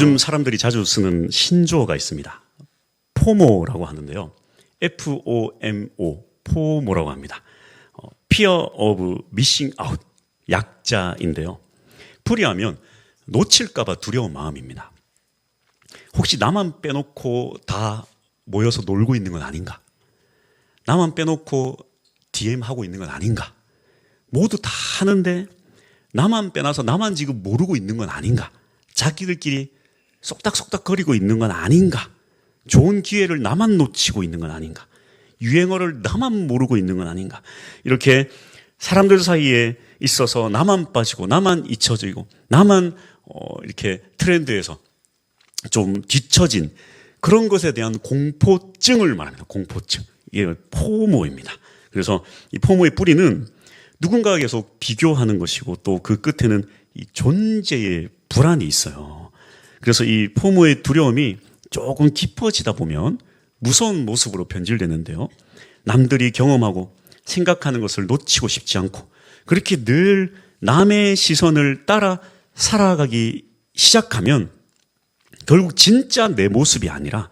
요즘 사람들이 자주 쓰는 신조어가 있습니다. 포모라고 하는데요. FOMO, 포모라고 합니다. Fear of Missing Out, 약자인데요. 풀이하면 놓칠까 봐 두려운 마음입니다. 혹시 나만 빼놓고 다 모여서 놀고 있는 건 아닌가? 나만 빼놓고 DM하고 있는 건 아닌가? 모두 다 하는데 나만 빼놔서 나만 지금 모르고 있는 건 아닌가? 자기들끼리 쏙닥쏙닥 거리고 있는 건 아닌가? 좋은 기회를 나만 놓치고 있는 건 아닌가? 유행어를 나만 모르고 있는 건 아닌가? 이렇게 사람들 사이에 있어서 나만 빠지고 나만 잊혀지고 나만 이렇게 트렌드에서 좀 뒤처진 그런 것에 대한 공포증을 말합니다. 공포증. 이게 포모입니다. 그래서 이 포모의 뿌리는 누군가가 계속 비교하는 것이고 또 그 끝에는 이 존재의 불안이 있어요. 그래서 이 포모의 두려움이 조금 깊어지다 보면 무서운 모습으로 변질되는데요. 남들이 경험하고 생각하는 것을 놓치고 싶지 않고 그렇게 늘 남의 시선을 따라 살아가기 시작하면 결국 진짜 내 모습이 아니라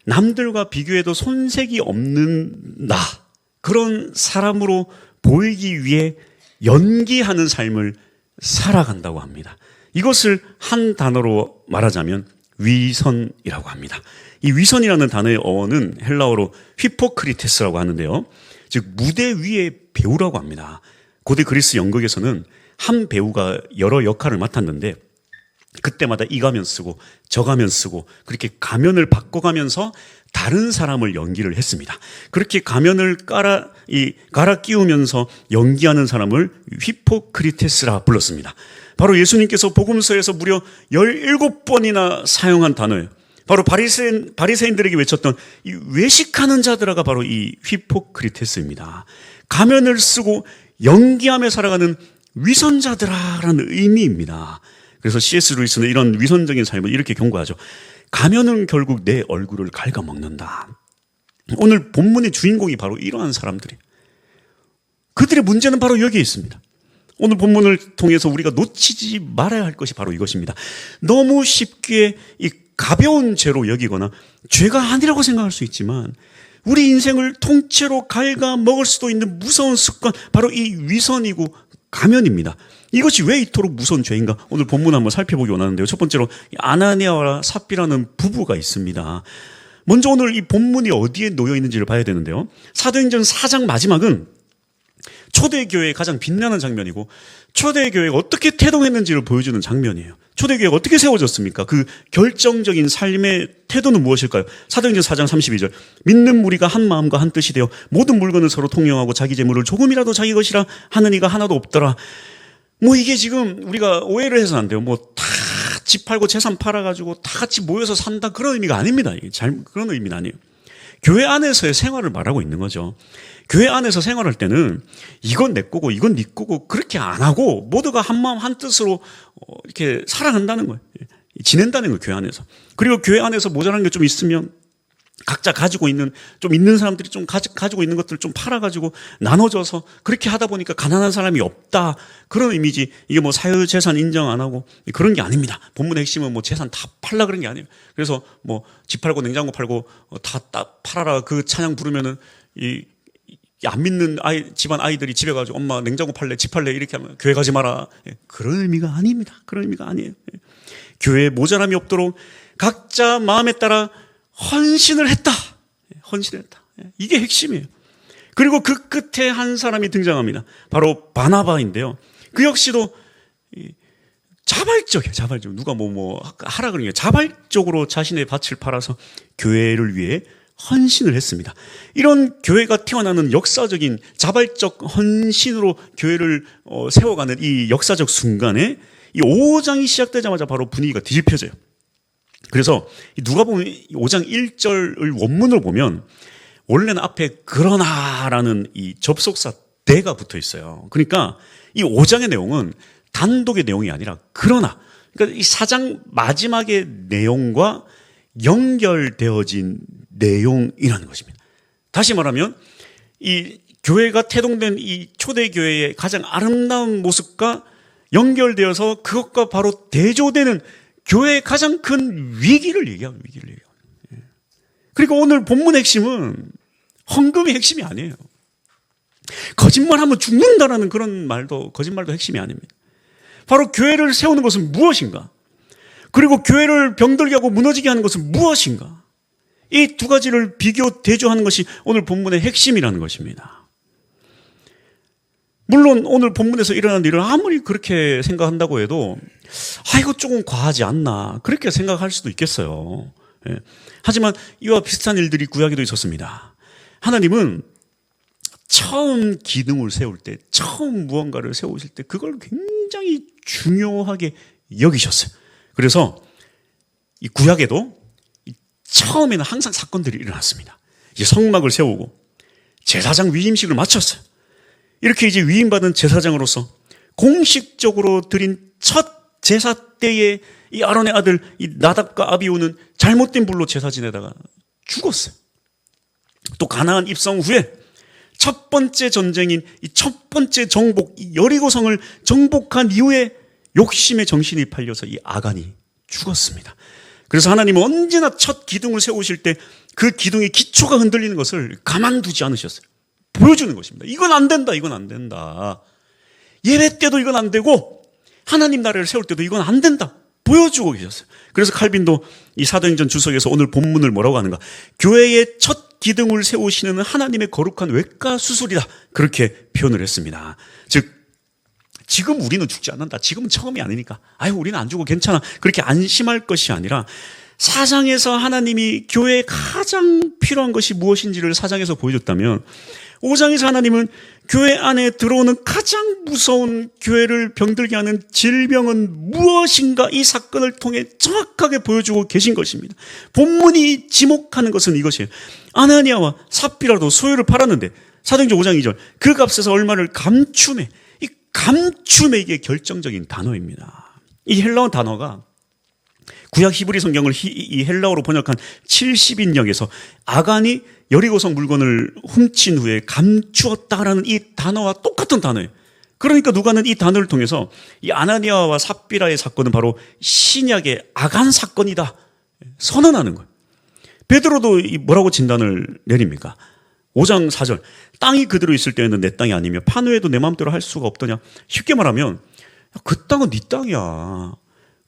남들과 비교해도 손색이 없는 나, 그런 사람으로 보이기 위해 연기하는 삶을 살아간다고 합니다. 이것을 한 단어로 말하자면 위선이라고 합니다. 이 위선이라는 단어의 어원은 헬라어로 휘포크리테스라고 하는데요. 즉 무대 위의 배우라고 합니다. 고대 그리스 연극에서는 한 배우가 여러 역할을 맡았는데 그때마다 이 가면 쓰고 저 가면 쓰고 그렇게 가면을 바꿔가면서 다른 사람을 연기를 했습니다. 그렇게 가면을 갈아 끼우면서 연기하는 사람을 휘포크리테스라 불렀습니다. 바로 예수님께서 복음서에서 무려 17번이나 사용한 단어예요. 바로 바리새인들에게 외쳤던 이 외식하는 자들아가 바로 이 휘포크리테스입니다. 가면을 쓰고 연기하며 살아가는 위선자들아라는 의미입니다. 그래서 C.S. 루이스는 이런 위선적인 삶을 이렇게 경고하죠. 가면은 결국 내 얼굴을 갉아먹는다. 오늘 본문의 주인공이 바로 이러한 사람들이에요. 그들의 문제는 바로 여기에 있습니다. 오늘 본문을 통해서 우리가 놓치지 말아야 할 것이 바로 이것입니다. 너무 쉽게 이 가벼운 죄로 여기거나 죄가 아니라고 생각할 수 있지만 우리 인생을 통째로 갉아먹을 수도 있는 무서운 습관, 바로 이 위선이고 가면입니다. 이것이 왜 이토록 무서운 죄인가? 오늘 본문 한번 살펴보기 원하는데요. 첫 번째로 아나니아와 삽비라는 부부가 있습니다. 먼저 오늘 이 본문이 어디에 놓여 있는지를 봐야 되는데요. 사도행전 4장 마지막은 초대교회의 가장 빛나는 장면이고 초대교회가 어떻게 태동했는지를 보여주는 장면이에요. 초대교회가 어떻게 세워졌습니까? 그 결정적인 삶의 태도는 무엇일까요? 사도행전 4장 32절 믿는 무리가 한 마음과 한 뜻이 되어 모든 물건을 서로 통용하고 자기 재물을 조금이라도 자기 것이라 하는 이가 하나도 없더라. 이게 지금 우리가 오해를 해서는 안 돼요. 다 집 팔고 재산 팔아가지고 다 같이 모여서 산다, 그런 의미가 아닙니다. 그런 의미는 아니에요. 교회 안에서의 생활을 말하고 있는 거죠. 교회 안에서 생활할 때는 이건 내 거고 이건 네 거고 그렇게 안 하고 모두가 한 마음 한 뜻으로 이렇게 살아간다는 거예요. 지낸다는 거예요, 교회 안에서. 그리고 교회 안에서 모자란 게 좀 있으면 각자 가지고 있는, 좀 있는 사람들이 좀 가지고 있는 것들을 좀 팔아가지고 나눠줘서 그렇게 하다 보니까 가난한 사람이 없다, 그런 이미지. 이게 사유재산 인정 안 하고 그런 게 아닙니다. 본문의 핵심은 재산 다 팔라 그런 게 아니에요. 그래서 집 팔고 냉장고 팔고 다 팔아라 그 찬양 부르면은 안 믿는 집안 아이들이 집에 가지고 엄마 냉장고 팔래, 집 팔래 이렇게 하면 교회 가지 마라. 그런 의미가 아닙니다. 그런 의미가 아니에요. 교회에 모자람이 없도록 각자 마음에 따라 헌신을 했다. 헌신했다. 이게 핵심이에요. 그리고 그 끝에 한 사람이 등장합니다. 바로 바나바인데요. 그 역시도 자발적이에요. 자발적. 누가 하라 그러는 게 자발적으로 자신의 밭을 팔아서 교회를 위해 헌신을 했습니다. 이런 교회가 태어나는 역사적인 자발적 헌신으로 교회를 세워가는 이 역사적 순간에 이 5장이 시작되자마자 바로 분위기가 뒤집혀져요. 그래서 누가복음 5장 1절을 원문으로 보면 원래는 앞에 그러나라는 이 접속사 대가 붙어 있어요. 그러니까 이 5장의 내용은 단독의 내용이 아니라 그러나, 그러니까 이 4장 마지막의 내용과 연결되어진 내용이라는 것입니다. 다시 말하면 이 교회가 태동된 이 초대교회의 가장 아름다운 모습과 연결되어서 그것과 바로 대조되는 교회의 가장 큰 위기를 얘기하고 위기를 얘기하고. 그리고 오늘 본문의 핵심은 헌금이 핵심이 아니에요. 거짓말하면 죽는다라는 그런 말도 거짓말도 핵심이 아닙니다. 바로 교회를 세우는 것은 무엇인가? 그리고 교회를 병들게 하고 무너지게 하는 것은 무엇인가? 이 두 가지를 비교 대조하는 것이 오늘 본문의 핵심이라는 것입니다. 물론 오늘 본문에서 일어난 일을 아무리 그렇게 생각한다고 해도 이거 조금 과하지 않나 그렇게 생각할 수도 있겠어요. 하지만 이와 비슷한 일들이 구약에도 있었습니다. 하나님은 처음 기둥을 세울 때, 처음 무언가를 세우실 때 그걸 굉장히 중요하게 여기셨어요. 그래서 이 구약에도 처음에는 항상 사건들이 일어났습니다. 이제 성막을 세우고 제사장 위임식을 마쳤어요. 이렇게 이제 위임받은 제사장으로서 공식적으로 드린 첫 제사 때에 이 아론의 아들 이 나답과 아비후는 잘못된 불로 제사 지내다가 죽었어요. 또 가나안 입성 후에 첫 번째 전쟁인 이 첫 번째 정복, 이 여리고성을 정복한 이후에 욕심의 정신이 팔려서 이 아간이 죽었습니다. 그래서 하나님은 언제나 첫 기둥을 세우실 때 그 기둥의 기초가 흔들리는 것을 가만두지 않으셨어요. 보여주는 것입니다. 이건 안 된다, 이건 안 된다. 예배 때도 이건 안 되고 하나님 나라를 세울 때도 이건 안 된다. 보여주고 계셨어요. 그래서 칼빈도 이 사도행전 주석에서 오늘 본문을 뭐라고 하는가? 교회의 첫 기둥을 세우시는 하나님의 거룩한 외과 수술이다. 그렇게 표현을 했습니다. 즉 지금 우리는 죽지 않는다. 지금은 처음이 아니니까. 우리는 안 죽고 괜찮아. 그렇게 안심할 것이 아니라 사상에서 하나님이 교회에 가장 필요한 것이 무엇인지를 사장에서 보여줬다면 5장에서 하나님은 교회 안에 들어오는 가장 무서운 교회를 병들게 하는 질병은 무엇인가 이 사건을 통해 정확하게 보여주고 계신 것입니다. 본문이 지목하는 것은 이것이에요. 아나니아와 삽비라도 소유를 팔았는데 사도행전 5장 2절 그 값에서 얼마를 감춤해. 이 감춤에 이게 결정적인 단어입니다. 이 헬라어 단어가 구약 히브리 성경을 이 헬라어로 번역한 70인역에서 아간이 여리고성 물건을 훔친 후에 감추었다라는 이 단어와 똑같은 단어예요. 그러니까 누가는 이 단어를 통해서 이 아나니아와 삽비라의 사건은 바로 신약의 아간 사건이다 선언하는 거예요. 베드로도 뭐라고 진단을 내립니까? 5장 4절 땅이 그대로 있을 때에는 내 땅이 아니며 판후에도 내 마음대로 할 수가 없더냐. 쉽게 말하면 그 땅은 네 땅이야.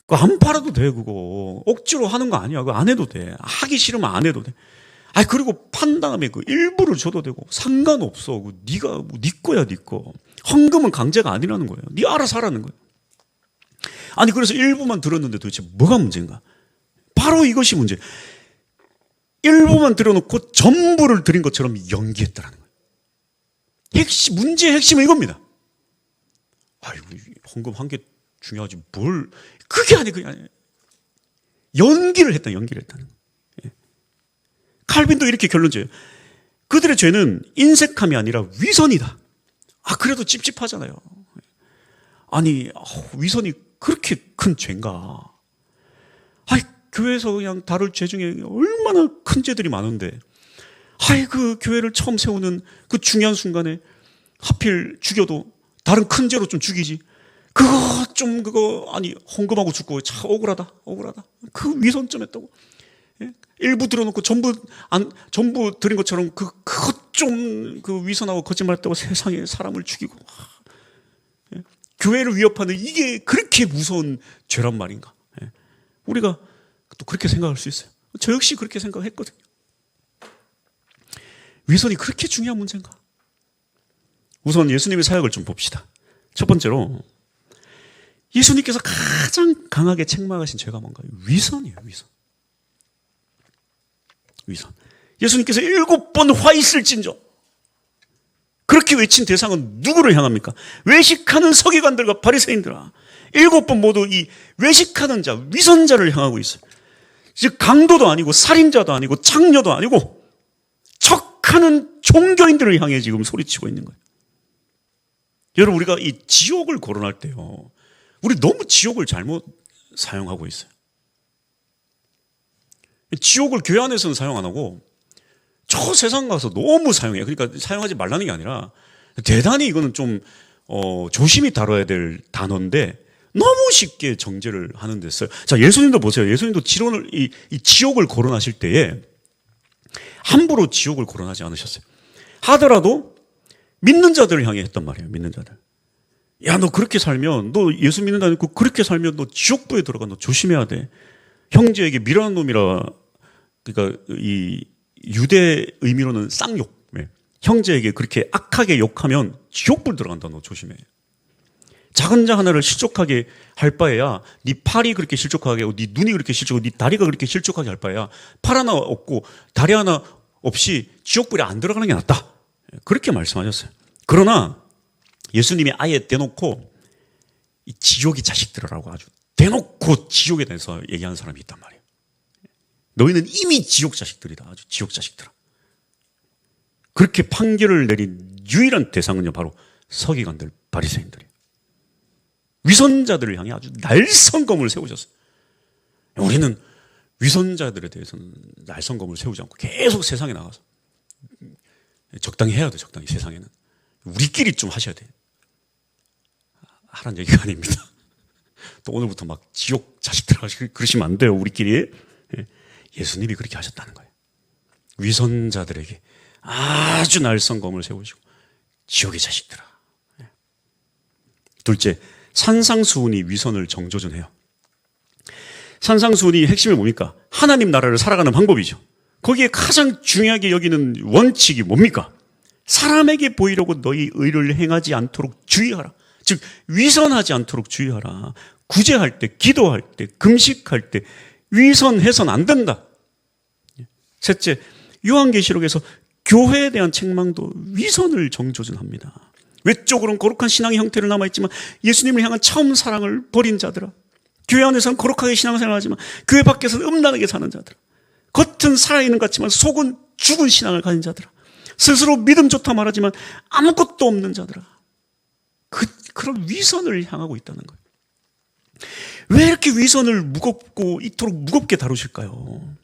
그거 안 팔아도 돼. 그거 억지로 하는 거 아니야. 그거 안 해도 돼. 하기 싫으면 안 해도 돼. 그리고 판 다음에 그 일부를 줘도 되고 상관없어. 네가 네 거야, 네 거. 헌금은 강제가 아니라는 거예요. 네 알아서 하라는 거예요. 그래서 일부만 들었는데 도대체 뭐가 문제인가? 바로 이것이 문제. 일부만 들어놓고 전부를 드린 것처럼 연기했다라는 거예요. 문제의 핵심은 이겁니다. 헌금 한 게 중요하지 뭘 그게 아니에요. 연기를 했다는 거예요. 칼빈도 이렇게 결론 지어요. 그들의 죄는 인색함이 아니라 위선이다. 그래도 찝찝하잖아요. 위선이 그렇게 큰 죄인가? 교회에서 그냥 다룰 죄 중에 얼마나 큰 죄들이 많은데 그 교회를 처음 세우는 그 중요한 순간에 하필 죽여도 다른 큰 죄로 좀 죽이지. 헌금하고 죽고 참 억울하다. 그 위선 좀 했다고. 일부 들어놓고 전부 드린 것처럼 그것 좀 위선하고 거짓말했다고 세상에 사람을 죽이고. 교회를 위협하는 이게 그렇게 무서운 죄란 말인가. 우리가 또 그렇게 생각할 수 있어요. 저 역시 그렇게 생각했거든요. 위선이 그렇게 중요한 문제인가? 우선 예수님의 사역을 좀 봅시다. 첫 번째로 예수님께서 가장 강하게 책망하신 죄가 뭔가요? 위선이에요. 위선. 예수님께서 7번 화 있을진저 그렇게 외친 대상은 누구를 향합니까? 외식하는 서기관들과 바리새인들아. 7번 모두 이 외식하는 자, 위선자를 향하고 있어요. 즉 강도도 아니고 살인자도 아니고 창녀도 아니고 척하는 종교인들을 향해 지금 소리치고 있는 거예요. 여러분 우리가 이 지옥을 거론할 때요. 우리 너무 지옥을 잘못 사용하고 있어요. 지옥을 교회 안에서는 사용 안 하고 저 세상 가서 너무 사용해요. 그러니까 사용하지 말라는 게 아니라 대단히 이거는 좀 조심히 다뤄야 될 단어인데 너무 쉽게 정죄를 하는 데 써요. 자, 예수님도 보세요. 예수님도 이 지옥을 거론하실 때에 함부로 지옥을 거론하지 않으셨어요. 하더라도 믿는 자들을 향해 했단 말이에요. 믿는 자들. 야, 너 그렇게 살면, 너 예수 믿는다 않고 그렇게 살면 너 지옥부에 들어가. 너 조심해야 돼. 형제에게 미련한 놈이라, 그러니까 이 유대 의미로는 쌍욕. 형제에게 그렇게 악하게 욕하면 지옥불 들어간다. 너 조심해. 작은 자 하나를 실족하게 할 바에야 네 팔이 그렇게 실족하게 하고 네 눈이 그렇게 실족하고 네 다리가 그렇게 실족하게 할 바에야 팔 하나 없고 다리 하나 없이 지옥불에 안 들어가는 게 낫다. 그렇게 말씀하셨어요. 그러나 예수님이 아예 대놓고 이 지옥의 자식들이라고 아주 대놓고 지옥에 대해서 얘기하는 사람이 있단 말이에요. 너희는 이미 지옥 자식들이다. 아주 지옥 자식들아. 그렇게 판결을 내린 유일한 대상은요, 바로 서기관들, 바리새인들이에요. 위선자들을 향해 아주 날성검을 세우셨어요. 우리는 위선자들에 대해서는 날성검을 세우지 않고 계속 세상에 나가서 적당히 해야 돼. 적당히 세상에는 우리끼리 좀 하셔야 돼. 하란 얘기가 아닙니다. 또 오늘부터 막 지옥 자식들 그러시면 안 돼요. 우리끼리. 예수님이 그렇게 하셨다는 거예요. 위선자들에게 아주 날성검을 세우시고 지옥의 자식들아. 둘째, 산상수훈이 위선을 정조준해요. 산상수훈이 핵심이 뭡니까? 하나님 나라를 살아가는 방법이죠. 거기에 가장 중요하게 여기는 원칙이 뭡니까? 사람에게 보이려고 너희 의를 행하지 않도록 주의하라. 즉 위선하지 않도록 주의하라. 구제할 때, 기도할 때, 금식할 때 위선해서는 안 된다. 셋째, 요한계시록에서 교회에 대한 책망도 위선을 정조준합니다. 외적으로는 거룩한 신앙의 형태를 남아있지만 예수님을 향한 처음 사랑을 버린 자들아. 교회 안에서는 거룩하게 신앙생활을 하지만 교회 밖에서는 음란하게 사는 자들아. 겉은 살아있는 것 같지만 속은 죽은 신앙을 가진 자들아. 스스로 믿음 좋다 말하지만 아무것도 없는 자들아. 그런 위선을 향하고 있다는 거예요. 왜 이렇게 위선을 무겁고 이토록 무겁게 다루실까요?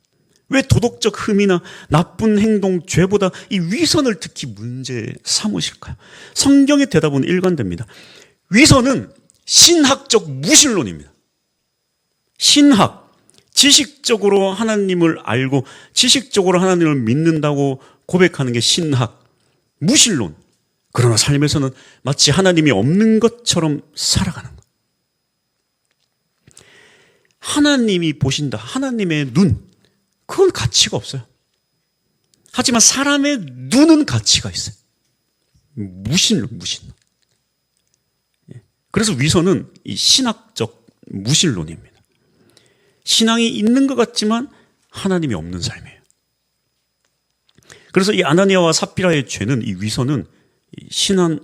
왜 도덕적 흠이나 나쁜 행동, 죄보다 이 위선을 특히 문제 삼으실까요? 성경의 대답은 일관됩니다. 위선은 신학적 무신론입니다. 신학, 지식적으로 하나님을 알고 지식적으로 하나님을 믿는다고 고백하는 게 신학, 무신론. 그러나 삶에서는 마치 하나님이 없는 것처럼 살아가는 것. 하나님이 보신다. 하나님의 눈. 그건 가치가 없어요. 하지만 사람의 눈은 가치가 있어요. 무신론. 그래서 위선은 이 신학적 무신론입니다. 신앙이 있는 것 같지만 하나님이 없는 삶이에요. 그래서 이 아나니아와 삽비라의 죄는 이 위선은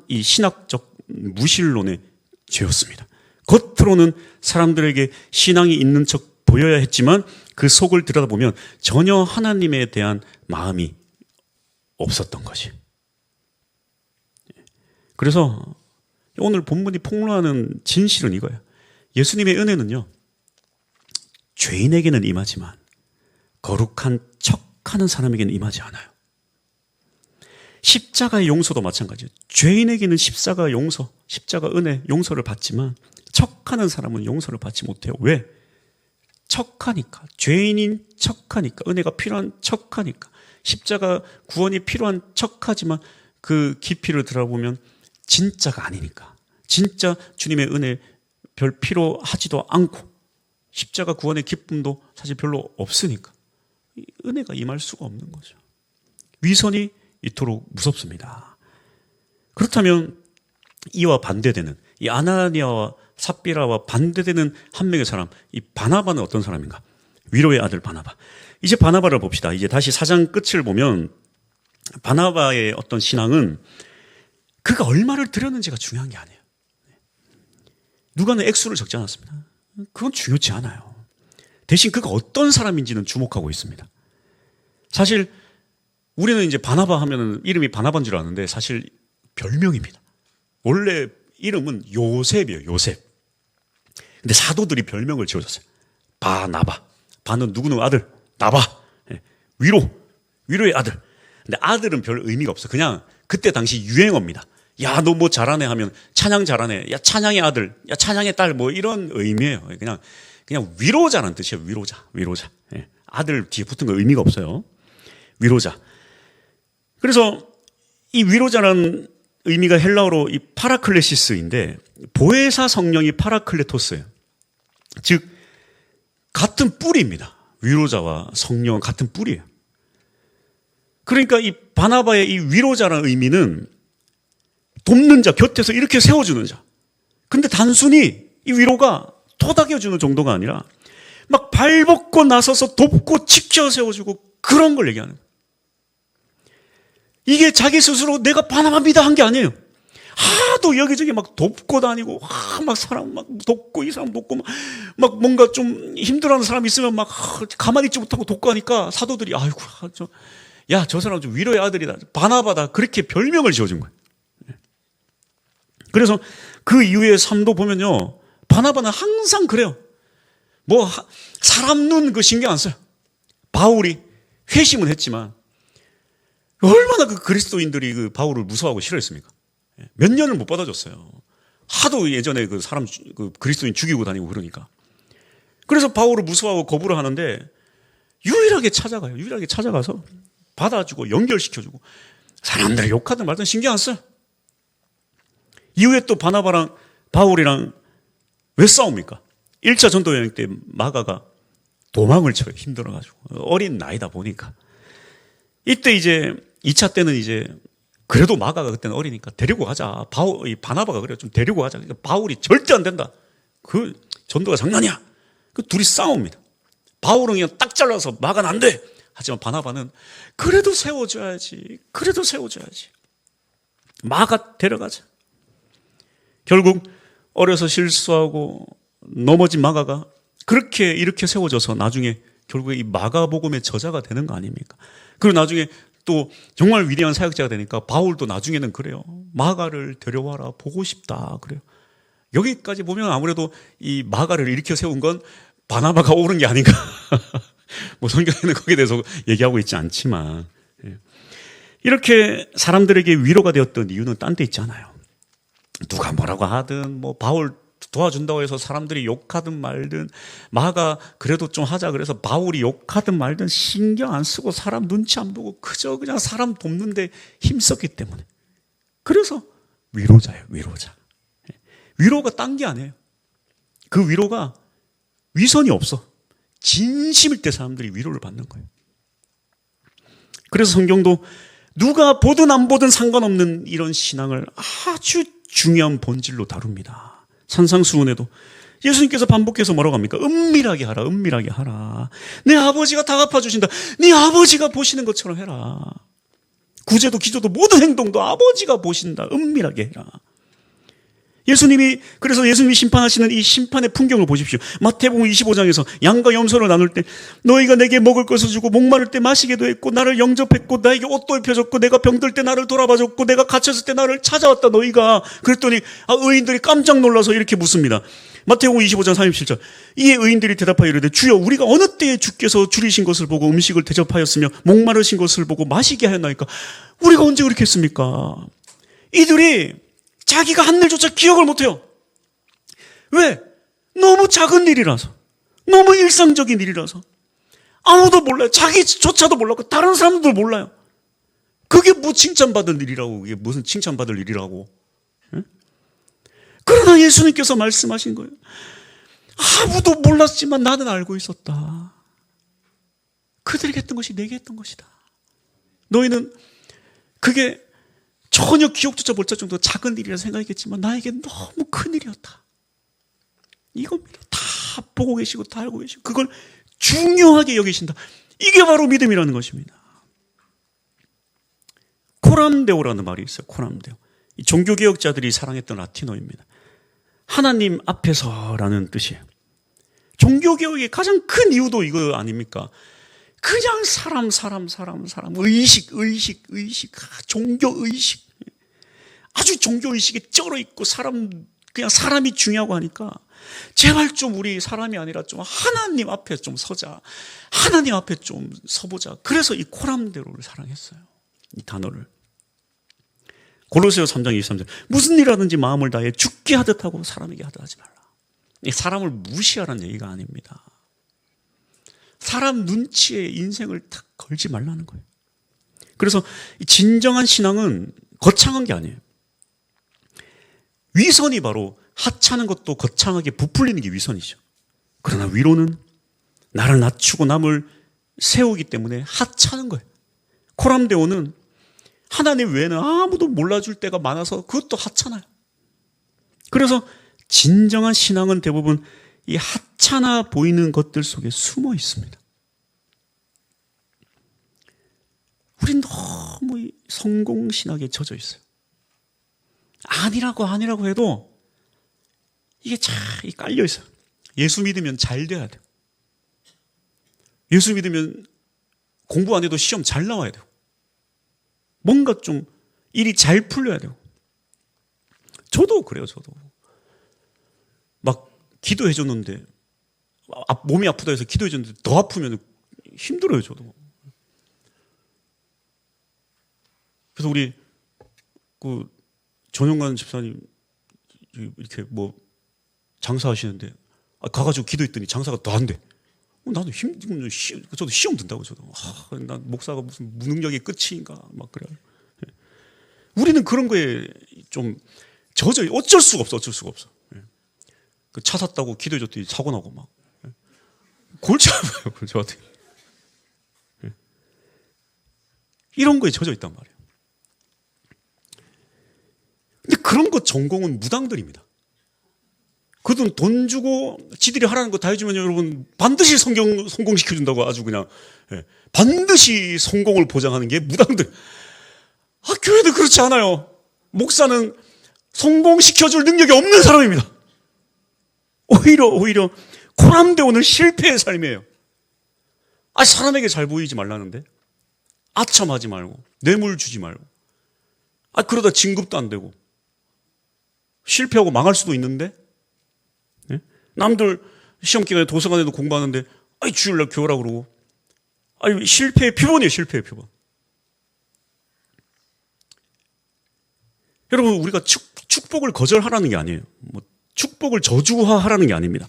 이 신학적 무신론의 죄였습니다. 겉으로는 사람들에게 신앙이 있는 척 보여야 했지만 그 속을 들여다보면 전혀 하나님에 대한 마음이 없었던 것이. 그래서 오늘 본문이 폭로하는 진실은 이거예요. 예수님의 은혜는요, 죄인에게는 임하지만 거룩한 척하는 사람에게는 임하지 않아요. 십자가의 용서도 마찬가지예요. 죄인에게는 십자가 용서, 십자가 은혜, 용서를 받지만 척하는 사람은 용서를 받지 못해요. 왜? 척하니까. 죄인인 척하니까. 은혜가 필요한 척하니까. 십자가 구원이 필요한 척하지만 그 깊이를 들어보면 진짜가 아니니까. 진짜 주님의 은혜 별 필요하지도 않고 십자가 구원의 기쁨도 사실 별로 없으니까 은혜가 임할 수가 없는 거죠. 위선이 이토록 무섭습니다. 그렇다면 이와 반대되는 이 아나니아와 삽비라와 반대되는 한 명의 사람, 이 바나바는 어떤 사람인가? 위로의 아들 바나바. 이제 바나바를 봅시다. 이제 다시 4장 끝을 보면 바나바의 어떤 신앙은 그가 얼마를 드렸는지가 중요한 게 아니에요. 누가는 액수를 적지 않았습니다. 그건 중요치 않아요. 대신 그가 어떤 사람인지는 주목하고 있습니다. 사실 우리는 이제 바나바 하면은 이름이 바나바인 줄 아는데 사실 별명입니다. 원래 이름은 요셉이에요. 요셉. 근데 사도들이 별명을 지어줬어요. 바나바. 바는 누구는 아들. 나바. 위로의 아들. 근데 아들은 별 의미가 없어. 그냥 그때 당시 유행어입니다. 야, 너 뭐 잘하네 하면 찬양 잘하네. 야, 찬양의 아들. 야, 찬양의 딸. 뭐 이런 의미예요. 그냥 위로자라는 뜻이에요. 위로자. 예. 아들 뒤에 붙은 거 의미가 없어요. 위로자. 그래서 이 위로자라는 의미가 헬라어로 이 파라클레시스인데 보혜사 성령이 파라클레토스예요. 즉 같은 뿌리입니다. 위로자와 성령은 같은 뿌리예요. 그러니까 이 바나바의 이 위로자라는 의미는 돕는 자, 곁에서 이렇게 세워주는 자. 근데 단순히 이 위로가 토닥여주는 정도가 아니라 막 발벗고 나서서 돕고 지켜 세워주고 그런 걸 얘기하는 거예요. 이게 자기 스스로 내가 바나바입니다 한 게 아니에요. 하도 여기저기 막 돕고 다니고, 막 사람 막 돕고, 이 사람 돕고, 막 뭔가 좀 힘들어하는 사람 있으면 막 가만히 있지 못하고 돕고 하니까 사도들이, 아이고, 야, 저 사람 좀 위로의 아들이다. 바나바다. 그렇게 별명을 지어준 거예요. 그래서 그 이후의 삶도 보면요. 바나바는 항상 그래요. 뭐, 사람 눈 그 신경 안 써요. 바울이 회심은 했지만, 얼마나 그 그리스도인들이 그 바울을 무서워하고 싫어했습니까? 몇 년을 못 받아줬어요. 하도 예전에 그 사람, 그 그리스도인 죽이고 다니고 그러니까. 그래서 바울을 무서워하고 거부를 하는데, 유일하게 찾아가요. 유일하게 찾아가서 받아주고 연결시켜주고, 사람들이 욕하든 말든 신경 안 써요. 이후에 또 바나바랑 바울이랑 왜 싸웁니까? 1차 전도 여행 때 마가가 도망을 쳐요. 힘들어가지고. 어린 나이다 보니까. 이때 이제 2차 때는 이제 그래도 마가가 그때는 어리니까 데리고 가자. 바나바가 그래요. 좀 데리고 가자. 그러니까 바울이 절대 안 된다. 그 전도가 장난이야. 그 둘이 싸웁니다. 바울은 그냥 딱 잘라서 마가는 안 돼. 하지만 바나바는 그래도 세워줘야지. 그래도 세워줘야지. 마가 데려가자. 결국 어려서 실수하고 넘어진 마가가 그렇게 이렇게 세워져서 나중에 결국에 이 마가복음의 저자가 되는 거 아닙니까? 그리고 나중에 또 정말 위대한 사역자가 되니까 바울도 나중에는 그래요. 마가를 데려와라. 보고 싶다. 그래요. 여기까지 보면 아무래도 이 마가를 일으켜 세운 건 바나바가 옳은 게 아닌가. 뭐 성경에는 거기에 대해서 얘기하고 있지 않지만 이렇게 사람들에게 위로가 되었던 이유는 딴 데 있지 않아요. 누가 뭐라고 하든 뭐 바울 도와준다고 해서 사람들이 욕하든 말든 마가 그래도 좀 하자 그래서 바울이 욕하든 말든 신경 안 쓰고 사람 눈치 안 보고 그저 그냥 사람 돕는데 힘썼기 때문에 그래서 위로자예요. 위로자. 위로가 딴 게 아니에요. 그 위로가 위선이 없어. 진심일 때 사람들이 위로를 받는 거예요. 그래서 성경도 누가 보든 안 보든 상관없는 이런 신앙을 아주 중요한 본질로 다룹니다. 산상수훈에도 예수님께서 반복해서 뭐라고 합니까? 은밀하게 하라. 은밀하게 하라. 내 아버지가 다 갚아주신다. 네 아버지가 보시는 것처럼 해라. 구제도 기도도 모든 행동도 아버지가 보신다. 은밀하게 해라. 그래서 예수님이 심판하시는 이 심판의 풍경을 보십시오. 마태복음 25장에서 양과 염소를 나눌 때 너희가 내게 먹을 것을 주고 목마를 때 마시게도 했고 나를 영접했고 나에게 옷도 입혀줬고 내가 병들 때 나를 돌아봐줬고 내가 갇혔을 때 나를 찾아왔다 너희가. 그랬더니 의인들이 깜짝 놀라서 이렇게 묻습니다. 마태복음 25장 37절. 이에 의인들이 대답하여 이르되 주여 우리가 어느 때에 주께서 줄이신 것을 보고 음식을 대접하였으며 목마르신 것을 보고 마시게 하였나이까. 우리가 언제 그렇게 했습니까? 이들이 자기가 한 일조차 기억을 못해요. 왜? 너무 작은 일이라서. 너무 일상적인 일이라서. 아무도 몰라요. 자기조차도 몰랐고 다른 사람들도 몰라요. 그게 뭐 칭찬받을 일이라고. 그게 무슨 칭찬받을 일이라고. 응? 그러나 예수님께서 말씀하신 거예요. 아무도 몰랐지만 나는 알고 있었다. 그들에게 했던 것이 내게 했던 것이다. 너희는 그게 전혀 기억조차 못할 정도로 작은 일이라 생각했겠지만 나에게 너무 큰 일이었다. 이겁니다. 다 보고 계시고 다 알고 계시고 그걸 중요하게 여기신다. 이게 바로 믿음이라는 것입니다. 코람데오라는 말이 있어요. 코람데오. 이 종교개혁자들이 사랑했던 라틴어입니다. 하나님 앞에서라는 뜻이에요. 종교개혁의 가장 큰 이유도 이거 아닙니까? 그냥 사람, 의식, 종교의식. 아주 종교의식에 쩔어 있고 그냥 사람이 중요하고 하니까 제발 좀 우리 사람이 아니라 좀 하나님 앞에 좀 서자. 하나님 앞에 좀 서보자. 그래서 이 코람데오를 사랑했어요. 이 단어를. 골로새서 3장 23절. 무슨 일 하든지 마음을 다해 죽게 하듯 하고 사람에게 하듯 하지 말라. 사람을 무시하라는 얘기가 아닙니다. 사람 눈치에 인생을 탁 걸지 말라는 거예요. 그래서 진정한 신앙은 거창한 게 아니에요. 위선이 바로 하찮은 것도 거창하게 부풀리는 게 위선이죠. 그러나 위로는 나를 낮추고 남을 세우기 때문에 하찮은 거예요. 코람데오는 하나님 외에는 아무도 몰라줄 때가 많아서 그것도 하찮아요. 그래서 진정한 신앙은 대부분 이 하찮아 보이는 것들 속에 숨어 있습니다. 우린 너무 성공신학에 젖어 있어요. 아니라고 해도 이게 잘 깔려 있어요. 예수 믿으면 잘 돼야 돼요. 예수 믿으면 공부 안 해도 시험 잘 나와야 돼요. 뭔가 좀 일이 잘 풀려야 돼요. 저도 그래요, 저도. 막 기도해 줬는데, 몸이 아프다 해서 기도해 줬는데 더 아프면 힘들어요, 저도. 그래서 우리 그 전용관 집사님 이렇게 뭐 장사하시는데 가가지고 기도했더니 장사가 더 안 돼. 나도 저도 시험 든다고 저도. 난 목사가 무슨 무능력의 끝인가 막 그래요. 우리는 그런 거에 좀 젖어 어쩔 수가 없어. 그 차 샀다고 기도해줬더니 사고 나고 막 골치 아파요, 저한테. 이런 거에 젖어 있단 말이에요. 근데 그런 거 전공은 무당들입니다. 그돈 돈 주고 지들이 하라는 거 다 해주면 여러분 반드시 성공시켜준다고 아주 그냥 반드시 성공을 보장하는 게 무당들. 교회도 그렇지 않아요. 목사는 성공시켜줄 능력이 없는 사람입니다. 오히려 코람데오는 실패의 삶이에요. 사람에게 잘 보이지 말라는데 아첨하지 말고 뇌물 주지 말고 그러다 진급도 안 되고 실패하고 망할 수도 있는데 남들 시험 기간에 도서관에도 공부하는데 주일날 교회라고 그러고 실패의 표본이에요. 실패의 표본. 여러분 우리가 축복을 거절하라는 게 아니에요. 뭐 축복을 저주화하라는 게 아닙니다.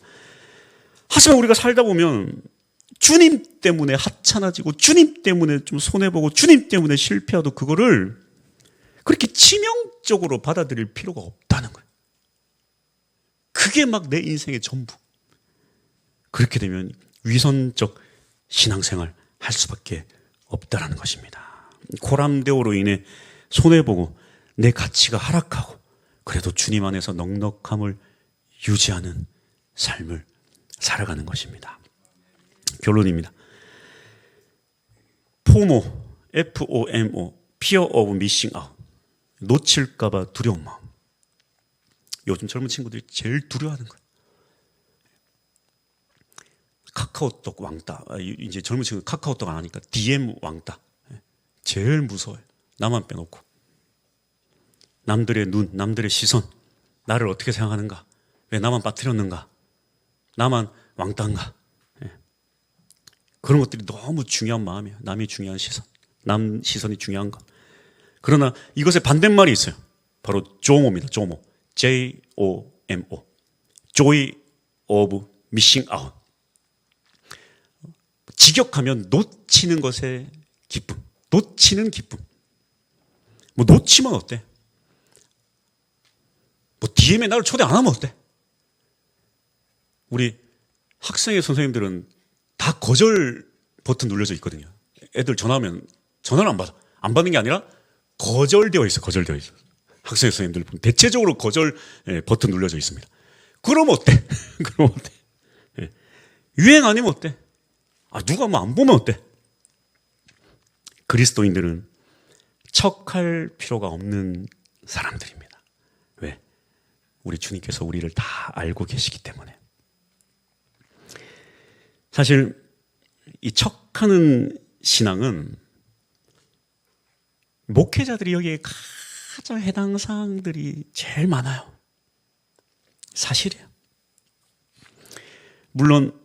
하지만 우리가 살다 보면 주님 때문에 하찮아지고 주님 때문에 좀 손해보고 주님 때문에 실패해도 그거를 그렇게 치명적으로 받아들일 필요가 없다는 거예요. 그게 막 내 인생의 전부. 그렇게 되면 위선적 신앙생활 할 수밖에 없다는 것입니다. 코람데오로 인해 손해보고 내 가치가 하락하고 그래도 주님 안에서 넉넉함을 유지하는 삶을 살아가는 것입니다. 결론입니다. 포모, FOMO, Fear of Missing Out. 놓칠까봐 두려운 마음. 요즘 젊은 친구들이 제일 두려워하는 거예요. 카카오톡 왕따. 이제 젊은 친구들 카카오톡 안 하니까 DM 왕따. 제일 무서워요. 나만 빼놓고. 남들의 눈, 남들의 시선. 나를 어떻게 생각하는가? 왜 나만 빠뜨렸는가? 나만 왕따인가? 그런 것들이 너무 중요한 마음이에요. 남이 중요한 시선. 남 시선이 중요한 것. 그러나 이것의 반대말이 있어요. 바로 조모입니다. 조모. J-O-M-O. Joy of Missing Out. 직역하면 놓치는 것의 기쁨. 놓치는 기쁨. 뭐 놓치면 어때? 뭐 DM에 나를 초대 안 하면 어때? 우리 학생회 선생님들은 다 거절 버튼 눌려져 있거든요. 애들 전화하면 전화를 안 받아. 안 받는 게 아니라 거절되어 있어. 거절되어 있어. 학생회 선생님들 대체적으로 거절 버튼 눌려져 있습니다. 그럼 어때? 그럼 어때? 유행 아니면 어때? 누가 뭐 안 보면 어때? 그리스도인들은 척할 필요가 없는 사람들입니다. 왜? 우리 주님께서 우리를 다 알고 계시기 때문에. 사실 이 척하는 신앙은 목회자들이 여기에 가장 해당 사항들이 제일 많아요. 사실이에요. 물론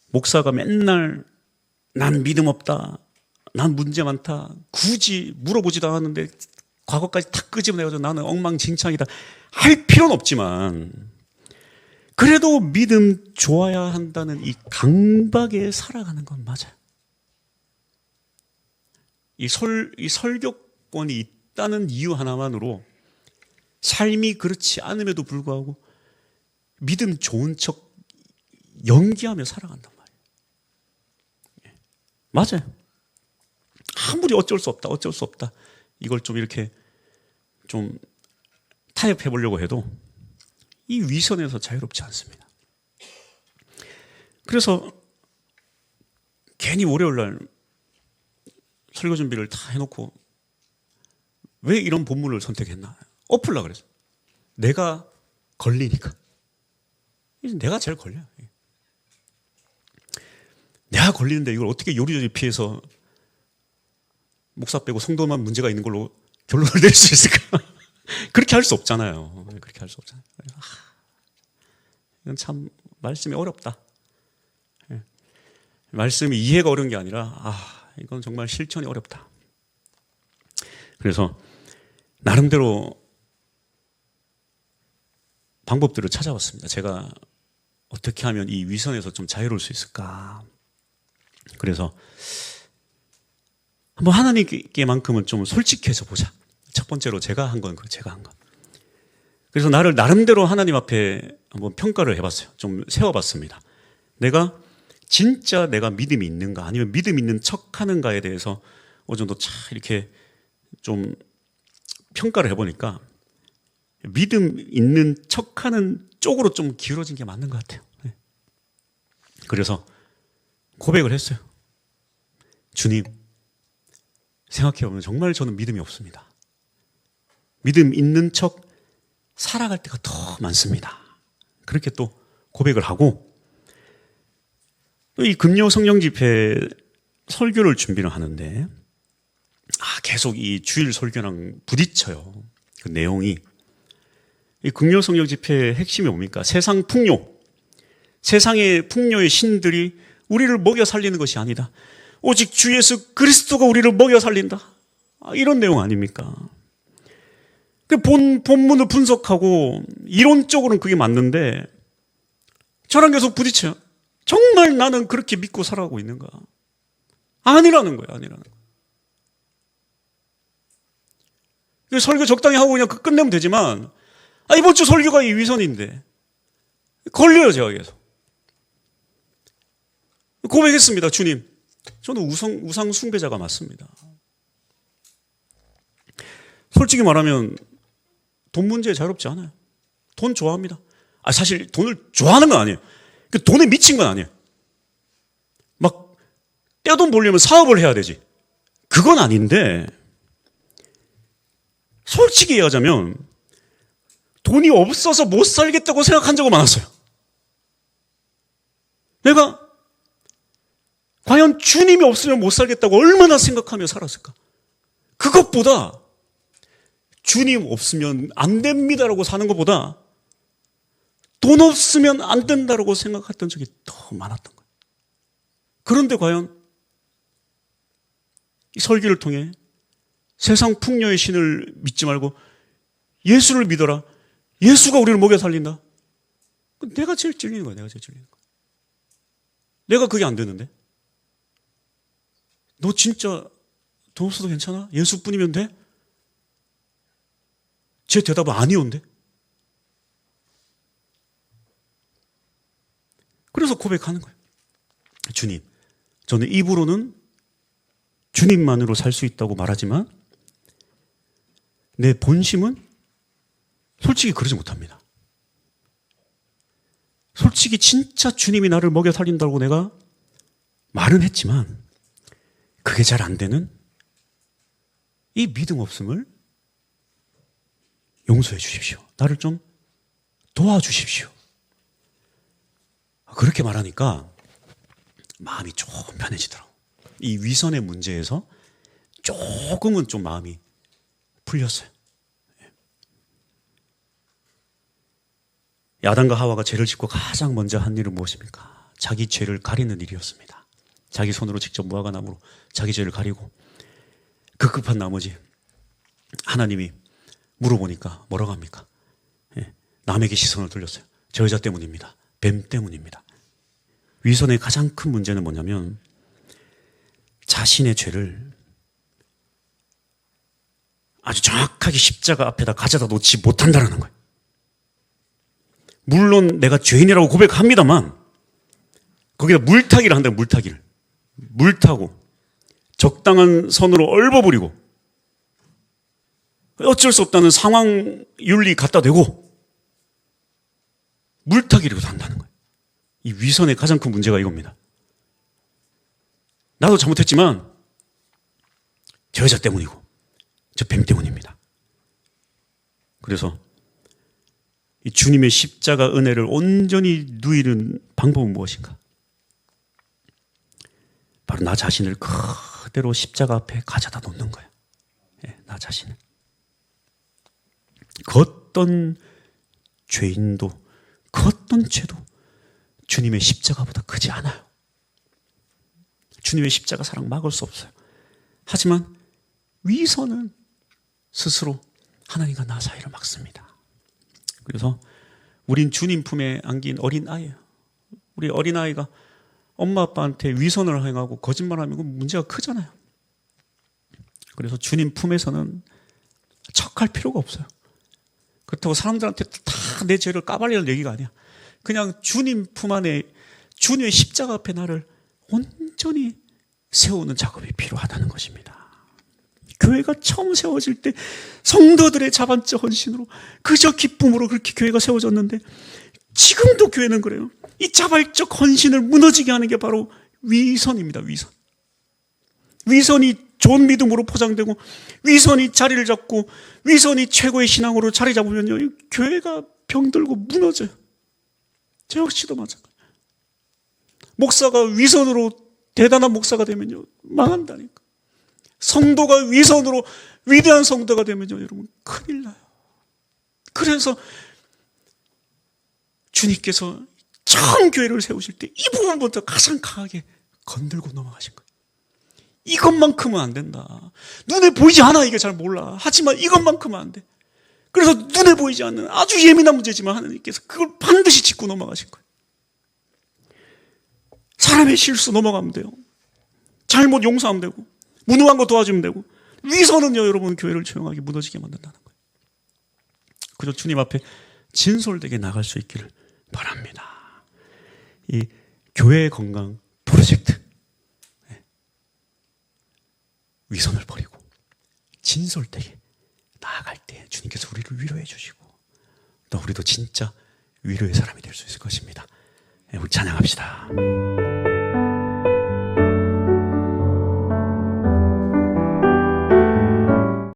목사가 맨날 난 믿음 없다, 난 문제 많다, 굳이 물어보지도 않았는데 과거까지 다 끄집어내가지고 나는 엉망진창이다 할 필요는 없지만 그래도 믿음 좋아야 한다는 이 강박에 살아가는 건 맞아요. 이 설교권이 있다는 이유 하나만으로 삶이 그렇지 않음에도 불구하고 믿음 좋은 척 연기하며 살아간단 말이에요. 맞아요. 아무리 어쩔 수 없다. 이걸 좀 이렇게 좀 타협해 보려고 해도 이 위선에서 자유롭지 않습니다. 그래서 괜히 월요일 날 설교 준비를 다 해놓고 왜 이런 본문을 선택했나? 엎으려고 그랬어요. 내가 걸리니까. 내가 제일 걸려요. 내가 걸리는데 이걸 어떻게 요리조리 피해서 목사 빼고 성도만 문제가 있는 걸로 결론을 낼 수 있을까? 그렇게 할 수 없잖아요. 그렇게 할 수 없잖아요. 이건 참 말씀이 어렵다. 말씀이 이해가 어려운 게 아니라 이건 정말 실천이 어렵다. 그래서 나름대로 방법들을 찾아봤습니다. 제가 어떻게 하면 이 위선에서 좀 자유로울 수 있을까? 그래서 한번 하나님께만큼은 좀 솔직해져 보자. 첫 번째로 제가 한 건 제가 한 거. 그래서 나를 나름대로 하나님 앞에 한번 평가를 해봤어요. 좀 세워봤습니다. 내가 진짜 내가 믿음이 있는가 아니면 믿음 있는 척하는가에 대해서 어느 정도 이렇게 좀 평가를 해보니까 믿음 있는 척하는 쪽으로 좀 기울어진 게 맞는 것 같아요. 그래서 고백을 했어요. 주님, 생각해보면 정말 저는 믿음이 없습니다. 믿음 있는 척 살아갈 때가 더 많습니다. 그렇게 또 고백을 하고 또 이 금요 성령 집회 설교를 준비를 하는데 계속 이 주일 설교랑 부딪혀요. 그 내용이 이 금요 성령 집회의 핵심이 뭡니까? 세상 풍요, 세상의 풍요의 신들이 우리를 먹여 살리는 것이 아니다. 오직 주 예수 그리스도가 우리를 먹여 살린다. 이런 내용 아닙니까? 그 본문을 분석하고 이론적으로는 그게 맞는데 저랑 계속 부딪혀요. 정말 나는 그렇게 믿고 살아가고 있는가? 아니라는 거예요. 아니라는 거예요. 설교 적당히 하고 그냥 끝내면 되지만 이번 주 설교가 이 위선인데 걸려요. 제가 계속 고백했습니다. 주님, 저는 우상 숭배자가 맞습니다. 솔직히 말하면 돈 문제에 자유롭지 않아요. 돈 좋아합니다. 사실 돈을 좋아하는 건 아니에요. 그 돈에 미친 건 아니에요. 막 떼돈 벌려면 사업을 해야 되지. 그건 아닌데 솔직히 얘기하자면 돈이 없어서 못 살겠다고 생각한 적은 많았어요. 내가 과연 주님이 없으면 못 살겠다고 얼마나 생각하며 살았을까? 그것보다 주님 없으면 안 됩니다라고 사는 것보다 돈 없으면 안 된다라고 생각했던 적이 더 많았던 거예요. 그런데 과연 이 설교를 통해 세상 풍요의 신을 믿지 말고 예수를 믿어라. 예수가 우리를 먹여 살린다. 내가 제일 찔리는 거야. 내가 제일 찔리는 거야. 내가 그게 안 되는데. 너 진짜 돈 없어도 괜찮아? 예수뿐이면 돼? 제 대답은 아니온데. 그래서 고백하는 거예요. 주님, 저는 입으로는 주님만으로 살 수 있다고 말하지만 내 본심은 솔직히 그러지 못합니다. 솔직히 진짜 주님이 나를 먹여 살린다고 내가 말은 했지만 그게 잘 안 되는 이 믿음 없음을 용서해 주십시오. 나를 좀 도와주십시오. 그렇게 말하니까 마음이 조금 편해지더라고요. 이 위선의 문제에서 조금은 좀 마음이 풀렸어요. 야단과 하와가 죄를 짓고 가장 먼저 한 일은 무엇입니까? 자기 죄를 가리는 일이었습니다. 자기 손으로 직접 무화과나무로 자기 죄를 가리고 급급한 나머지 하나님이 물어보니까 뭐라고 합니까? 예, 남에게 시선을 돌렸어요. 저 여자 때문입니다. 뱀 때문입니다. 위선의 가장 큰 문제는 뭐냐면 자신의 죄를 아주 정확하게 십자가 앞에다 가져다 놓지 못한다는 거예요. 물론 내가 죄인이라고 고백합니다만 거기다 물타기를 한다. 물타기를. 물타고 적당한 선으로 얽어버리고 어쩔 수 없다는 상황 윤리 갖다 대고 물타기를 한다는 거예요. 이 위선의 가장 큰 문제가 이겁니다. 나도 잘못했지만 저 여자 때문이고 저 뱀 때문입니다. 그래서 이 주님의 십자가 은혜를 온전히 누리는 방법은 무엇인가? 바로 나 자신을 그대로 십자가 앞에 가져다 놓는 거예요. 예, 나 자신을. 그 어떤 죄인도 그 어떤 죄도 주님의 십자가보다 크지 않아요. 주님의 십자가 사랑 막을 수 없어요. 하지만 위선은 스스로 하나님과 나 사이를 막습니다. 그래서 우린 주님 품에 안긴 어린아이예요. 우리 어린아이가 엄마 아빠한테 위선을 행하고 거짓말하면 그건 문제가 크잖아요. 그래서 주님 품에서는 척할 필요가 없어요. 그렇다고 사람들한테 다 내 죄를 까발리는 얘기가 아니야. 그냥 주님 품 안에 주님의 십자가 앞에 나를 온전히 세우는 작업이 필요하다는 것입니다. 교회가 처음 세워질 때 성도들의 자발적 헌신으로 그저 기쁨으로 그렇게 교회가 세워졌는데 지금도 교회는 그래요. 이 자발적 헌신을 무너지게 하는 게 바로 위선입니다. 위선. 위선이 좋은 믿음으로 포장되고 위선이 자리를 잡고 위선이 최고의 신앙으로 자리 잡으면요, 교회가 병들고 무너져요. 저 역시도 마찬가지예요. 목사가 위선으로 대단한 목사가 되면요, 망한다니까. 성도가 위선으로 위대한 성도가 되면요, 여러분 큰일 나요. 그래서 주님께서 처음 교회를 세우실 때 이 부분부터 가장 강하게 건들고 넘어가신 거예요. 이것만큼은 안 된다. 눈에 보이지 않아. 이게 잘 몰라. 하지만 이것만큼은 안 돼. 그래서 눈에 보이지 않는 아주 예민한 문제지만 하나님께서 그걸 반드시 짚고 넘어가신 거예요. 사람의 실수 넘어가면 돼요. 잘못 용서하면 되고 무능한 거 도와주면 되고 위선은요, 여러분 교회를 조용하게 무너지게 만든다는 거예요. 그저 주님 앞에 진솔되게 나갈 수 있기를 바랍니다. 이 교회 건강 프로젝트, 위선을 버리고 진솔되게 나아갈 때 주님께서 우리를 위로해 주시고 또 우리도 진짜 위로의 사람이 될 수 있을 것입니다. 우리 찬양합시다.